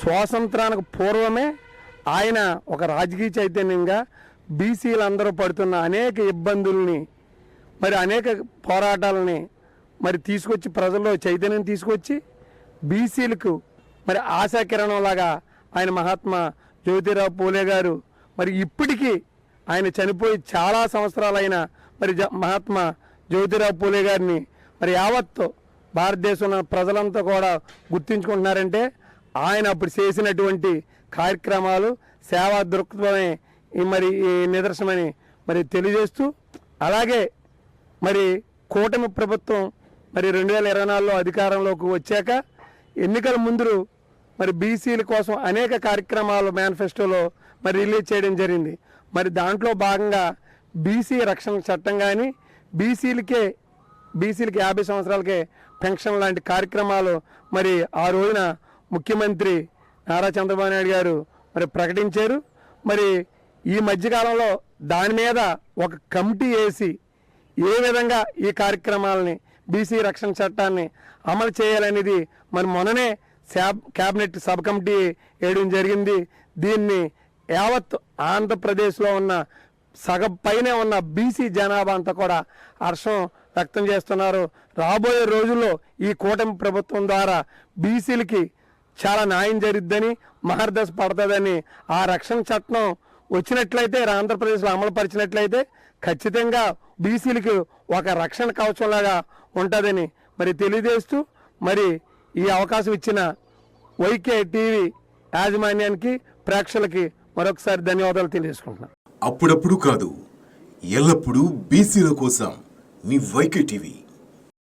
స్వాతంత్రానికి పూర్వమే ఆయన ఒక రాజకీయ చైతన్యంగా బీసీలందరూ పడుతున్న అనేక ఇబ్బందుల్ని మరి అనేక పోరాటాలని మరి తీసుకొచ్చి ప్రజల్లో చైతన్యం తీసుకొచ్చి బీసీలకు మరి ఆశాకిరణంలాగా ఆయన మహాత్మా జ్యోతిరావు పూలే గారు మరి ఇప్పటికీ ఆయన చనిపోయి చాలా సంవత్సరాలైన మరి మహాత్మా జ్యోతిరావు పూలే గారిని మరి యావత్తు భారతదేశంలో ప్రజలంతా కూడా గుర్తించుకుంటున్నారంటే ఆయన అప్పుడు చేసినటువంటి కార్యక్రమాలు సేవా దృక్పథమే మరి ఈ నిదర్శనమని మరి తెలియజేస్తూ, అలాగే మరి కూటమి ప్రభుత్వం మరి 2024లో అధికారంలోకి వచ్చాక ఎన్నికల ముందు మరి బీసీల కోసం అనేక కార్యక్రమాలు మేనిఫెస్టోలో మరి రిలీజ్ చేయడం జరిగింది. మరి దాంట్లో భాగంగా బీసీ రక్షణ చట్టం కానీ బీసీలకి 50 సంవత్సరాలకే పెన్షన్ లాంటి కార్యక్రమాలు మరి ఆ రోజున ముఖ్యమంత్రి నారా చంద్రబాబు నాయుడు గారు మరి ప్రకటించారు. మరి ఈ మధ్యకాలంలో దాని మీద ఒక కమిటీ వేసి ఏ విధంగా ఈ కార్యక్రమాలని బీసీ రక్షణ చట్టాన్ని అమలు చేయాలనేది మరి మొన్ననే క్యాబినెట్ సబ్ కమిటీ వేయడం జరిగింది. దీన్ని యావత్ ఆంధ్రప్రదేశ్లో ఉన్న సగం పైనే ఉన్న బీసీ జనాభా అంతా కూడా హర్షం వ్యక్తం చేస్తున్నారు. రాబోయే రోజుల్లో ఈ కూటమి ప్రభుత్వం ద్వారా బీసీలకి చాలా న్యాయం జరుగుద్దని, మహర్దశ పడుతుందని, ఆ రక్షణ చట్టం వచ్చినట్లయితే ఆంధ్రప్రదేశ్లో అమలు పరిచినట్లయితే ఖచ్చితంగా బీసీలకి ఒక రక్షణ కవచంలాగా ఉంటుందని మరి తెలియజేస్తూ, మరి ఈ అవకాశం ఇచ్చిన వైకే టీవీ యాజమాన్యానికి, ప్రేక్షకులకి మరొకసారి ధన్యవాదాలు తెలియజేసుకుంటున్నాను. అప్పుడప్పుడు కాదు, ఎల్లప్పుడూ బీసీల కోసం మీ వైకే టీవీ.